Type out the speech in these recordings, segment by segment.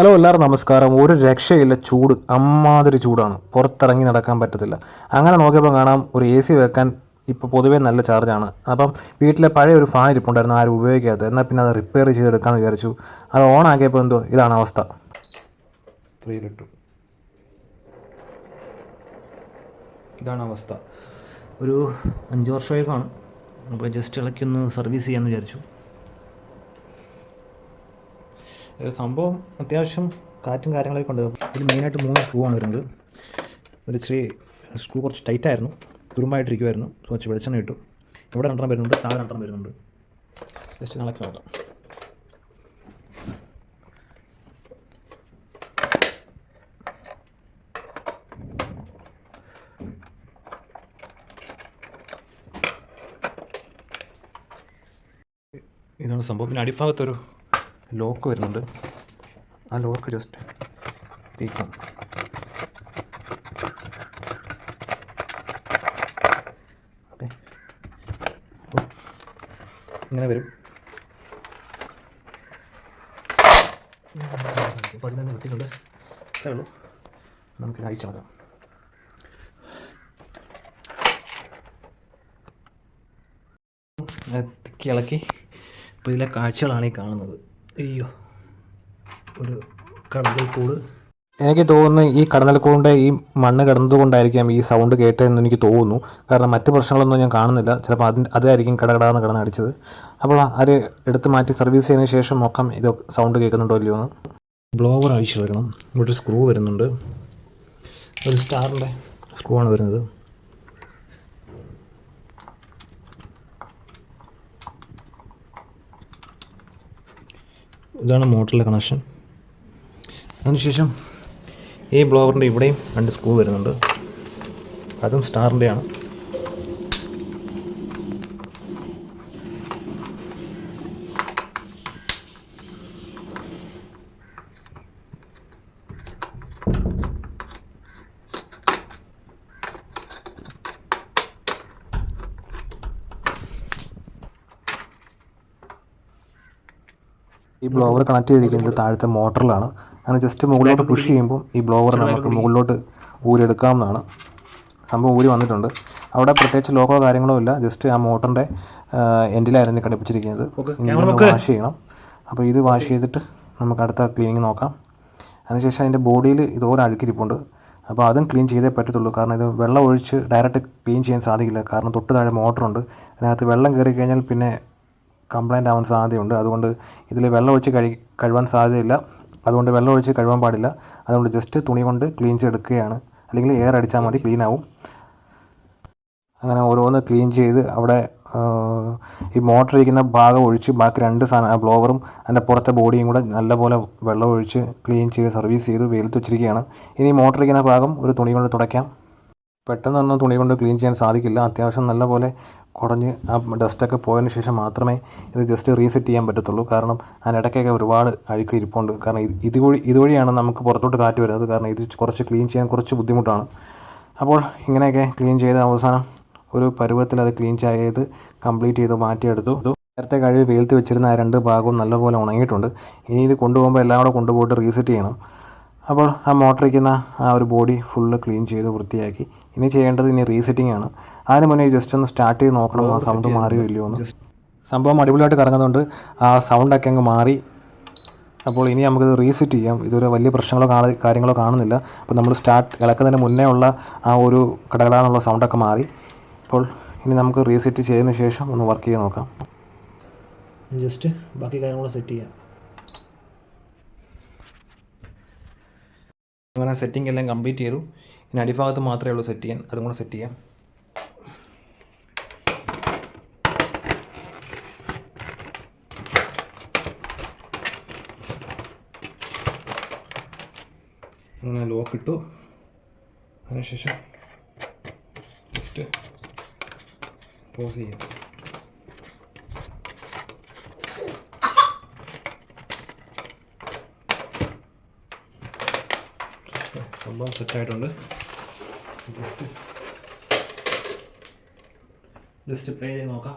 Hello എല്ലാവർക്കും നമസ്കാരം. ഒരു രക്ഷയില്ല, ചൂട് അമ്മാതിരി ചൂടാണ്, പുറത്തിറങ്ങി നടക്കാൻ പറ്റത്തില്ല. അങ്ങനെ നോക്കിയപ്പോൾ കാണാം ഒരു എ സി വെക്കാൻ ഇപ്പോൾ പൊതുവേ നല്ല ചാർജാണ്. അപ്പം വീട്ടിലെ പഴയ ഒരു ഫാൻ ഇരിപ്പുണ്ടായിരുന്നു, ആരും ഉപയോഗിക്കാത്തത്. എന്നാൽ പിന്നെ അത് റിപ്പയർ ചെയ്തെടുക്കാമെന്ന് വിചാരിച്ചു. അത് ഓൺ ആക്കിയപ്പോൾ എന്തോ ഇതാണ് അവസ്ഥ. 3 ഇതാണ് അവസ്ഥ. ഒരു 5 വർഷമായിക്കാണ്. അപ്പോൾ ജസ്റ്റ് ഇളക്കി ഒന്ന് സർവീസ് ചെയ്യാമെന്ന് വിചാരിച്ചു. സംഭവം അത്യാവശ്യം കാറ്റും കാര്യങ്ങളൊക്കെ ഉണ്ട്. ഇതിൽ മെയിനായിട്ട് 3 സ്ക്രൂ ആണ് വരുന്നത്. ഒരു ഇച്ചിരി സ്ക്രൂ കുറച്ച് ടൈറ്റായിരുന്നു, തുരുമ്പായിട്ടിരിക്കുമായിരുന്നു. കുറച്ച് വെളിച്ചെണ്ണ ഇട്ടു. ഇവിടെ 2 വരുന്നുണ്ട്, താഴെ 2 വരുന്നുണ്ട്. ജസ്റ്റ് ഇളക്കി നോക്കാം. ഇതാണ് സംഭവം. പിന്നെ അടിഭാഗത്തൊരു ലോക്ക് വരുന്നുണ്ട്. ആ ലോക്ക് ജസ്റ്റ് തീക്കും. ഓക്കെ, ഇങ്ങനെ വരും. പടി തന്നെ കിട്ടിയിട്ടുണ്ട്. അത്രേ ഉള്ളൂ. നമുക്ക് അഴിച്ചു നോക്കാം. തിക്കി ഇളക്കി. ഇപ്പോൾ ഇതിലെ കാഴ്ചകളാണ് ഈ കാണുന്നത്. അയ്യോ, ഒരു കടന്നൽക്കൂട്. എനിക്ക് തോന്നുന്നു ഈ കടന്നൽക്കൂടിൻ്റെ ഈ മണ്ണ് കിടന്നതുകൊണ്ടായിരിക്കാം ഈ സൗണ്ട് കേട്ടതെന്ന് എനിക്ക് തോന്നുന്നു. കാരണം മറ്റ് പ്രശ്നങ്ങളൊന്നും ഞാൻ കാണുന്നില്ല. ചിലപ്പോൾ അതായിരിക്കും കടകടാന്ന് കിടന്ന് അടിച്ചത്. അപ്പോൾ അത് എടുത്ത് മാറ്റി സർവീസ് ചെയ്തതിന് ശേഷം നോക്കാം ഇത് സൗണ്ട് കേൾക്കുന്നുണ്ടോ ഇല്ലയോ എന്ന്. ബ്ലോവർ അഴിച്ചെടുക്കണം. ഇവിടെ ഒരു സ്ക്രൂ വരുന്നുണ്ട്. ഒരു സ്റ്റാറിൻ്റെ സ്ക്രൂ ആണ് വരുന്നത്. ഇതാണ് മോട്ടറിലെ കണക്ഷൻ. അതിനുശേഷം ഈ ബ്ലോവറിൻ്റെ ഇവിടെയും 2 സ്ക്രൂ വരുന്നുണ്ട്. അതും സ്റ്റാറിൻ്റെയാണ്. ഈ ബ്ലോവർ കണക്ട് ചെയ്തിരിക്കുന്നത് താഴത്തെ മോട്ടറിലാണ്. അങ്ങനെ ജസ്റ്റ് മുകളിലോട്ട് പുഷ് ചെയ്യുമ്പോൾ ഈ ബ്ലോവർ നമുക്ക് മുകളിലോട്ട് ഊരെടുക്കാവുന്നതാണ്. സംഭവം ഊരി വന്നിട്ടുണ്ട്. അവിടെ പ്രത്യേകിച്ച് ലോക്കോ കാര്യങ്ങളോ ഇല്ല. ജസ്റ്റ് ആ മോട്ടറിൻ്റെ എൻഡിലായിരുന്നു ഘടിപ്പിച്ചിരിക്കുന്നത്. ഇനി വാഷ് ചെയ്യണം. അപ്പോൾ ഇത് വാഷ് ചെയ്തിട്ട് നമുക്ക് അടുത്ത ക്ലീനിങ് നോക്കാം. അതിനുശേഷം അതിൻ്റെ ബോഡിയിൽ ഇതുപോലെ അഴുക്കിരിപ്പുണ്ട്. അപ്പോൾ അതും ക്ലീൻ ചെയ്തേ പറ്റത്തുള്ളൂ. കാരണം ഇത് വെള്ളം ഒഴിച്ച് ഡയറക്റ്റ് ക്ലീൻ ചെയ്യാൻ സാധിക്കില്ല. കാരണം തൊട്ട് താഴെ മോട്ടറുണ്ട്. അതിനകത്ത് വെള്ളം കയറി കഴിഞ്ഞാൽ പിന്നെ കംപ്ലൈൻ്റ് ആവാൻ സാധ്യതയുണ്ട്. അതുകൊണ്ട് ഇതിൽ വെള്ളം ഒഴിച്ച് കഴുകാൻ സാധ്യതയില്ല. അതുകൊണ്ട് വെള്ളം ഒഴിച്ച് കഴുകാൻ പാടില്ല. അതുകൊണ്ട് ജസ്റ്റ് തുണി കൊണ്ട് ക്ലീൻ ചെയ്തെടുക്കുകയാണ്. അല്ലെങ്കിൽ എയർ അടിച്ചാൽ മതി, ക്ലീൻ ആവും. അങ്ങനെ ഓരോന്ന് ക്ലീൻ ചെയ്ത് അവിടെ ഈ മോട്ടർ ഇരിക്കുന്ന ഭാഗം ഒഴിച്ച് ബാക്കി 2 ബ്ലോവറും അതിൻ്റെ പുറത്തെ ബോഡിയും കൂടെ നല്ലപോലെ വെള്ളം ഒഴിച്ച് ക്ലീൻ ചെയ്ത് സർവീസ് ചെയ്ത് വെയിലത്ത് വെച്ചിരിക്കുകയാണ്. ഇനി മോട്ടർ ഇരിക്കുന്ന ഭാഗം ഒരു തുണി കൊണ്ട് തുടയ്ക്കാം. പെട്ടെന്നൊന്നും തുണി കൊണ്ട് ക്ലീൻ ചെയ്യാൻ സാധിക്കില്ല. അത്യാവശ്യം നല്ലപോലെ കുടഞ്ഞ് ആ ഡസ്റ്റൊക്കെ പോയതിന് ശേഷം മാത്രമേ ഇത് ജസ്റ്റ് റീസെറ്റ് ചെയ്യാൻ പറ്റത്തുള്ളൂ. കാരണം അതിനിടയ്ക്കൊക്കെ ഒരുപാട് അഴുക്ക് ഇരിപ്പുണ്ട്. കാരണം ഇതുവഴിയാണ് നമുക്ക് പുറത്തോട്ട് കാറ്റ് വരുന്നത്. കാരണം ഇത് കുറച്ച് ക്ലീൻ ചെയ്യാൻ കുറച്ച് ബുദ്ധിമുട്ടാണ്. അപ്പോൾ ഇങ്ങനെയൊക്കെ ക്ലീൻ ചെയ്ത് അവസാനം ഒരു പരുവത്തിൽ അത് ക്ലീൻ ചെയ്ത് കംപ്ലീറ്റ് ചെയ്ത് മാറ്റിയെടുത്തു. നേരത്തെ കഴുകി വെയിലത്ത് വെച്ചിരുന്ന ആ 2 ഭാഗവും നല്ലപോലെ ഉണങ്ങിയിട്ടുണ്ട്. ഇനി ഇത് കൊണ്ടുപോകുമ്പോൾ എല്ലാം കൂടെ കൊണ്ടുപോയിട്ട് റീസെറ്റ് ചെയ്യണം. അപ്പോൾ ആ മോട്ടറിരിക്കുന്ന ആ ഒരു ബോഡി ഫുള്ള് ക്ലീൻ ചെയ്ത് വൃത്തിയാക്കി. ഇനി ചെയ്യേണ്ടത് റീസെറ്റിംഗ് ആണ്. അതിന് മുന്നേ ജസ്റ്റ് ഒന്ന് സ്റ്റാർട്ട് ചെയ്ത് നോക്കണം ആ സൗണ്ട് മാറിയോ ഇല്ലയോ എന്ന്. സംഭവം അടിപൊളിയായിട്ട് കറങ്ങുന്നുണ്ട്. ആ സൗണ്ടൊക്കെ അങ്ങ് മാറി. അപ്പോൾ ഇനി നമുക്കിത് റീസെറ്റ് ചെയ്യാം. ഇതൊരു വലിയ പ്രശ്നങ്ങളോ കാര്യങ്ങളോ കാണുന്നില്ല. അപ്പോൾ നമ്മൾ ഇളക്കുന്നതിന് മുന്നേ ഉള്ള ആ ഒരു കടകടാന്നുള്ള സൗണ്ടൊക്കെ മാറി. അപ്പോൾ ഇനി നമുക്ക് റീസെറ്റ് ചെയ്തതിന് ശേഷം ഒന്ന് വർക്ക് ചെയ്ത് നോക്കാം. ജസ്റ്റ് ബാക്കി കാര്യങ്ങളൊക്കെ സെറ്റ് ചെയ്യാം. അങ്ങനെ സെറ്റിംഗ് എല്ലാം കംപ്ലീറ്റ് ചെയ്തു. ഇനി അടിഭാഗത്ത് മാത്രമേ ഉള്ളൂ സെറ്റ് ചെയ്യാൻ. അതും കൂടെ സെറ്റ് ചെയ്യാം. അങ്ങനെ ലോക്ക് ഇട്ടു. അതിനുശേഷം ജസ്റ്റ് പോസ് ചെയ്യാം. സംഭവം സെറ്റായിട്ടുണ്ട്. ജസ്റ്റ് പ്ലേ ചെയ്ത് നോക്കാം.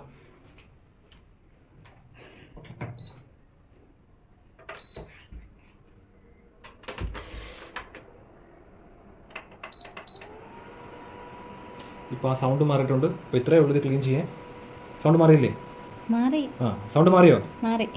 ഇപ്പോൾ ആ സൗണ്ട് മാറിയിട്ടുണ്ട്. ഇപ്പോൾ ഇത്രയേ ഉള്ളൂ ഇത് ക്ലീൻ ചെയ്യാൻ. സൗണ്ട് മാറിയില്ലേ? മാറി. ആ, സൗണ്ട് മാറിയോ? മാറി.